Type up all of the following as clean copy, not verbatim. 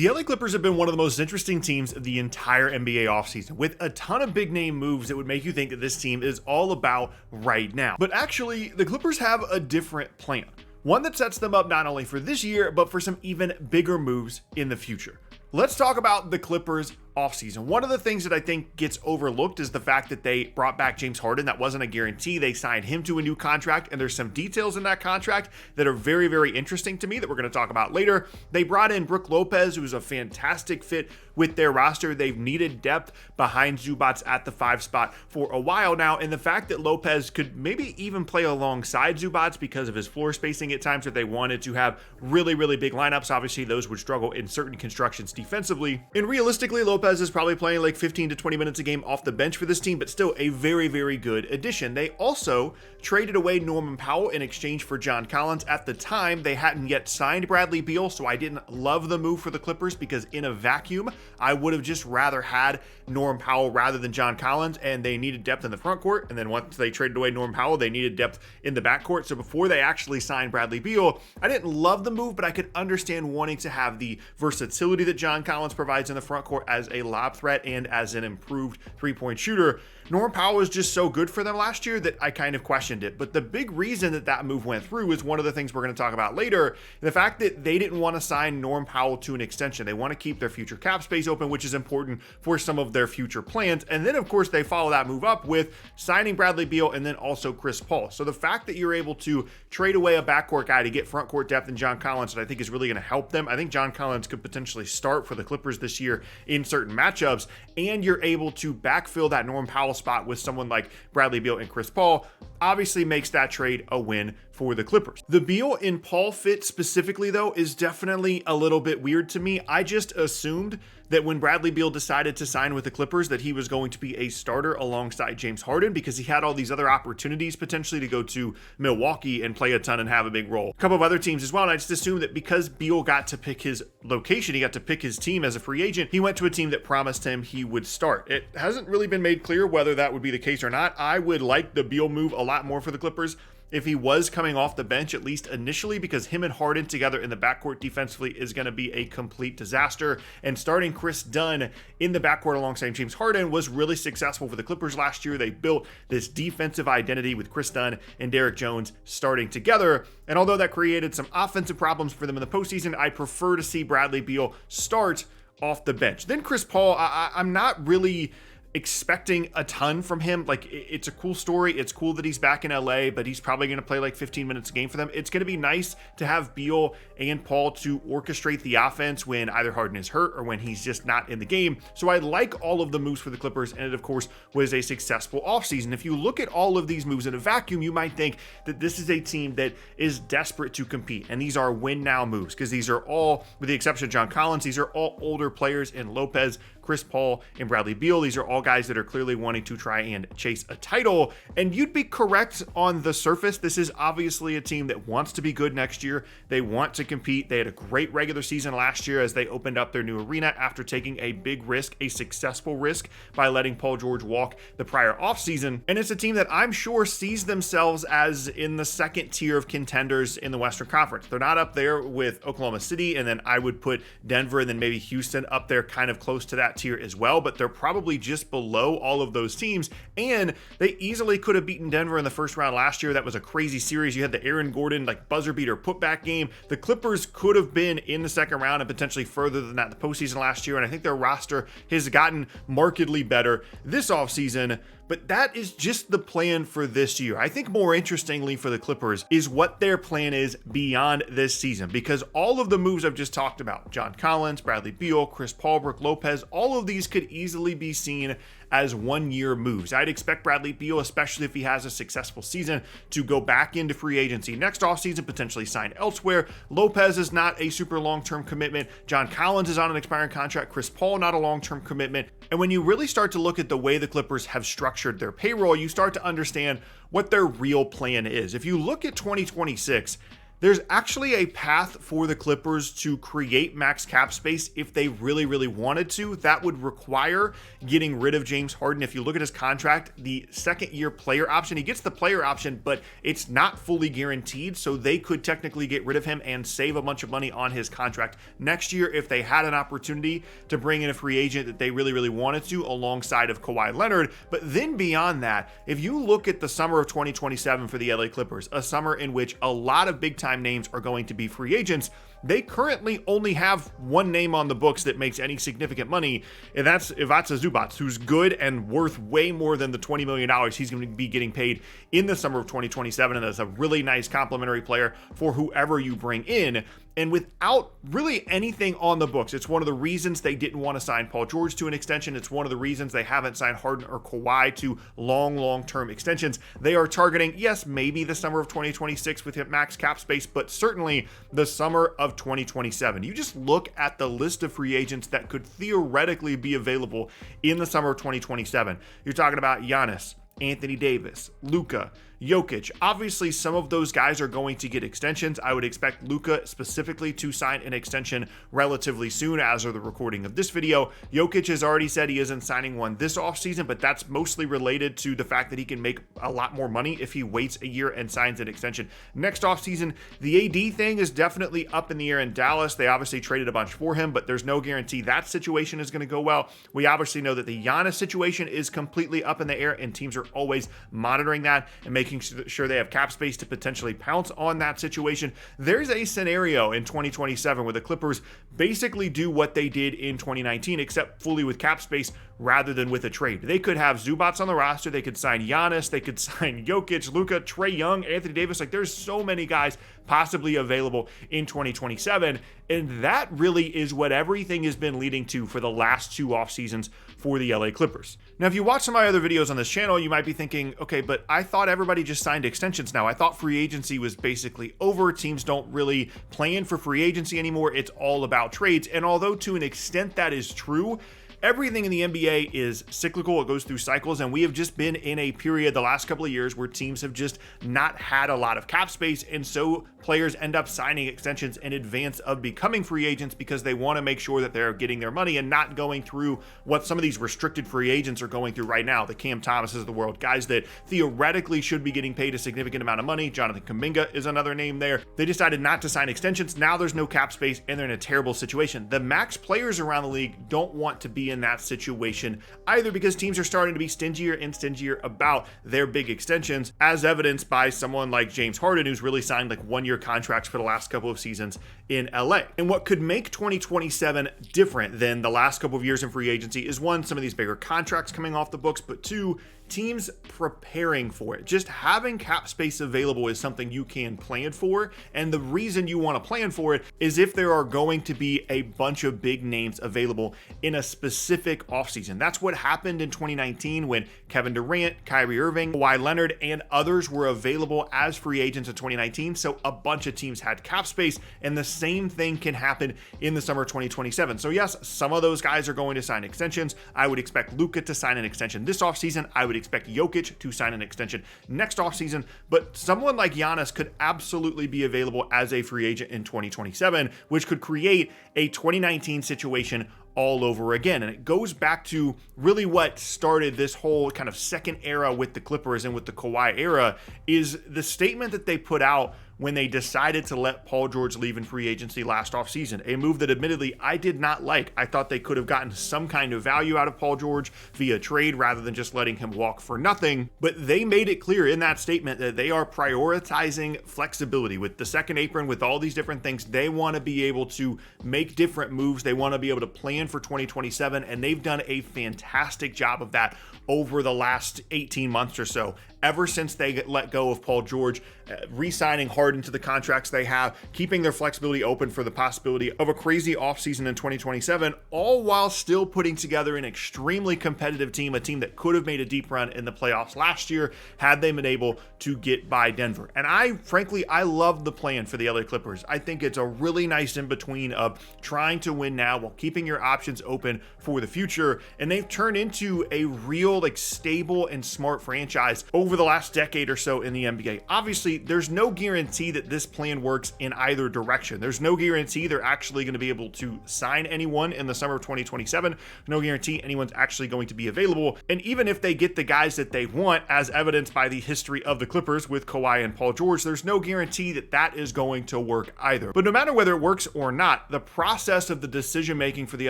The LA Clippers have been one of the most interesting teams of the entire NBA offseason, with a ton of big name moves that would make you think that this team is all about right now. But actually, the Clippers have a different plan. One that sets them up not only for this year, but for some even bigger moves in the future. Let's talk about the Clippers offseason. One of the things that I think gets overlooked is the fact that they brought back James Harden. That wasn't a guarantee. They signed him to a new contract, and there's some details in that contract that are very, very interesting to me that we're going to talk about later. They brought in Brook Lopez, who's a fantastic fit with their roster. They've needed depth behind Zubac at the 5 spot for a while now, and the fact that Lopez could maybe even play alongside Zubac because of his floor spacing at times if they wanted to have really, really big lineups. Obviously, those would struggle in certain constructions defensively. And realistically, Lopez is probably playing like 15 to 20 minutes a game off the bench for this team, but still a very, very good addition. They also traded away Norman Powell in exchange for John Collins. At the time, they hadn't yet signed Bradley Beal, so I didn't love the move for the Clippers because in a vacuum, I would have just rather had Norman Powell rather than John Collins, and they needed depth in the front court. And then once they traded away Norman Powell, they needed depth in the back court. So before they actually signed Bradley Beal, I didn't love the move, but I could understand wanting to have the versatility that John Collins provides in the front court as a lob threat and as an improved three-point shooter. Norman Powell was just so good for them last year that I kind of questioned it. But the big reason that that move went through is one of the things we're going to talk about later. The fact that they didn't want to sign Norman Powell to an extension. They want to keep their future cap space open, which is important for some of their future plans. And then, of course, they follow that move up with signing Bradley Beal and then also Chris Paul. So the fact that you're able to trade away a backcourt guy to get front court depth in John Collins, that I think is really going to help them. I think John Collins could potentially start for the Clippers this year in certain matchups, and you're able to backfill that Norman Powell spot with someone like Bradley Beal and Chris Paul, obviously makes that trade a win for the Clippers. The Beal and Paul fit specifically, though, is definitely a little bit weird to me. I just assumed that when Bradley Beal decided to sign with the Clippers that he was going to be a starter alongside James Harden because he had all these other opportunities potentially to go to Milwaukee and play a ton and have a big role. A couple of other teams as well, and I just assumed that because Beal got to pick his location, he got to pick his team as a free agent, he went to a team that promised him he would start. It hasn't really been made clear whether that would be the case or not. I would like the Beal move a lot more for the Clippers if he was coming off the bench, at least initially, because him and Harden together in the backcourt defensively is going to be a complete disaster. And starting Chris Dunn in the backcourt alongside James Harden was really successful for the Clippers last year. They built this defensive identity with Chris Dunn and Derrick Jones starting together. And although that created some offensive problems for them in the postseason, I prefer to see Bradley Beal start off the bench. Then Chris Paul, I'm not really expecting a ton from him. Like, it's a cool story. It's cool that he's back in LA, but he's probably going to play like 15 minutes a game for them. It's going to be nice to have Beal and Paul to orchestrate the offense when either Harden is hurt or when he's just not in the game. So I like all of the moves for the Clippers, and it, of course, was a successful offseason. If you look at all of these moves in a vacuum, you might think that this is a team that is desperate to compete, and these are win-now moves because these are all, with the exception of John Collins, these are all older players in Lopez, Chris Paul, and Bradley Beal. These are all guys that are clearly wanting to try and chase a title, and you'd be correct on the surface. This is obviously a team that wants to be good next year. They want to compete. They had a great regular season last year as they opened up their new arena after taking a big risk, a successful risk, by letting Paul George walk the prior offseason. And it's a team that I'm sure sees themselves as in the second tier of contenders in the Western Conference. They're not up there with Oklahoma City, and then I would put Denver and then maybe Houston up there kind of close to that tier as well, but they're probably just below all of those teams, and they easily could have beaten Denver in the first round last year. That was a crazy series. You had the Aaron Gordon like buzzer beater putback game. The Clippers could have been in the second round and potentially further than that in the postseason last year, and I think their roster has gotten markedly better this offseason. But that is just the plan for this year. I think more interestingly for the Clippers is what their plan is beyond this season, because all of the moves I've just talked about, John Collins, Bradley Beal, Chris Paul, Brook Lopez, all of these could easily be seen as one-year moves. I'd expect Bradley Beal, especially if he has a successful season, to go back into free agency next offseason, potentially sign elsewhere. Lopez is not a super long-term commitment. John Collins is on an expiring contract. Chris Paul, not a long-term commitment. And when you really start to look at the way the Clippers have structured their payroll, you start to understand what their real plan is. If you look at 2026, There's actually a path for the Clippers to create max cap space if they really wanted to. That would require getting rid of James Harden. If you look at his contract, the second-year player option, he gets the player option, but it's not fully guaranteed, so they could technically get rid of him and save a bunch of money on his contract next year if they had an opportunity to bring in a free agent that they really wanted to alongside of Kawhi Leonard. But then beyond that, if you look at the summer of 2027 for the LA Clippers, a summer in which a lot of big-time names are going to be free agents, they currently only have one name on the books that makes any significant money, and that's Ivica Zubac, who's good and worth way more than the $20 million he's going to be getting paid in the summer of 2027, and that's a really nice complimentary player for whoever you bring in. And without really anything on the books, it's one of the reasons they didn't want to sign Paul George to an extension. It's one of the reasons they haven't signed Harden or Kawhi to long-term extensions. They are targeting, yes, maybe the summer of 2026 with max cap space, but certainly the summer of 2027. You just look at the list of free agents that could theoretically be available in the summer of 2027. You're talking about Giannis, Anthony Davis, Luka, Jokic. Obviously, some of those guys are going to get extensions. I would expect Luka specifically to sign an extension relatively soon as of the recording of this video. Jokic has already said he isn't signing one this offseason, but that's mostly related to the fact that he can make a lot more money if he waits a year and signs an extension next offseason. The AD thing is definitely up in the air in Dallas. They obviously traded a bunch for him, but there's no guarantee that situation is going to go well. We obviously know that the Giannis situation is completely up in the air, and teams are always monitoring that and making sure they have cap space to potentially pounce on that situation. There's a scenario in 2027 where the Clippers basically do what they did in 2019, except fully with cap space rather than with a trade. They could have Zubac on the roster. They could sign Giannis. They could sign Jokic, Luka, Trae Young, Anthony Davis. Like, there's so many guys possibly available in 2027. And that really is what everything has been leading to for the last two off seasons for the LA Clippers. Now, if you watch some of my other videos on this channel, you might be thinking, okay, but I thought everybody just signed extensions now. I thought free agency was basically over. Teams don't really plan for free agency anymore. It's all about trades. And although to an extent that is true, everything in the NBA is cyclical. It goes through cycles, and we have just been in a period the last couple of years where teams have just not had a lot of cap space, and so players end up signing extensions in advance of becoming free agents because they want to make sure that they're getting their money and not going through what some of these restricted free agents are going through right now. The Cam Thomases of the world, guys that theoretically should be getting paid a significant amount of money. Jonathan Kuminga is another name there. They decided not to sign extensions. Now there's no cap space, and they're in a terrible situation. The max players around the league don't want to be in that situation either, because teams are starting to be stingier and stingier about their big extensions, as evidenced by someone like James Harden, who's really signed like one-year contracts for the last couple of seasons in LA. And what could make 2027 different than the last couple of years in free agency is, one, some of these bigger contracts coming off the books, but two, teams preparing for it. Just having cap space available is something you can plan for, and the reason you want to plan for it is if there are going to be a bunch of big names available in a specific offseason. That's what happened in 2019 when Kevin Durant, Kyrie Irving, Kawhi Leonard, and others were available as free agents in 2019, so a bunch of teams had cap space, and the same thing can happen in the summer of 2027. So yes, some of those guys are going to sign extensions. I would expect Luka to sign an extension this offseason. I would expect Jokic to sign an extension next offseason, but someone like Giannis could absolutely be available as a free agent in 2027, which could create a 2019 situation all over again. And it goes back to really what started this whole kind of second era with the Clippers and with the Kawhi era, is the statement that they put out when they decided to let Paul George leave in free agency last offseason, a move that admittedly I did not like. I thought they could have gotten some kind of value out of Paul George via trade rather than just letting him walk for nothing. But they made it clear in that statement that they are prioritizing flexibility with the second apron, with all these different things. They want to be able to make different moves. They want to be able to plan for 2027, and they've done a fantastic job of that over the last 18 months or so. Ever since they let go of Paul George, re-signing Harden to the contracts they have, keeping their flexibility open for the possibility of a crazy offseason in 2027, all while still putting together an extremely competitive team, a team that could have made a deep run in the playoffs last year had they been able to get by Denver. And I love the plan for the LA Clippers. I think it's a really nice in-between of trying to win now while keeping your options open for the future. And they've turned into a real, stable and smart franchise over the last decade or so in the NBA. Obviously, there's no guarantee guarantee that this plan works in either direction. There's no guarantee they're actually going to be able to sign anyone in the summer of 2027. No guarantee anyone's actually going to be available. And even if they get the guys that they want, as evidenced by the history of the Clippers with Kawhi and Paul George, there's no guarantee that that is going to work either. But no matter whether it works or not, the process of the decision making for the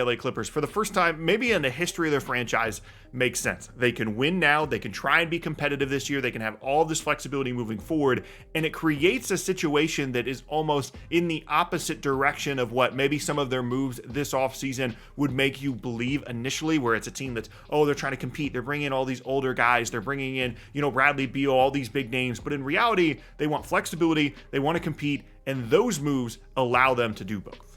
LA Clippers, for the first time maybe in the history of their franchise, makes sense. They can win now, they can try and be competitive this year, they can have all this flexibility moving forward, and it creates a situation that is almost in the opposite direction of what maybe some of their moves this offseason would make you believe initially, where it's a team that's, oh, they're trying to compete, they're bringing in all these older guys, they're bringing in, Bradley Beal, all these big names, but in reality, they want flexibility, they want to compete, and those moves allow them to do both.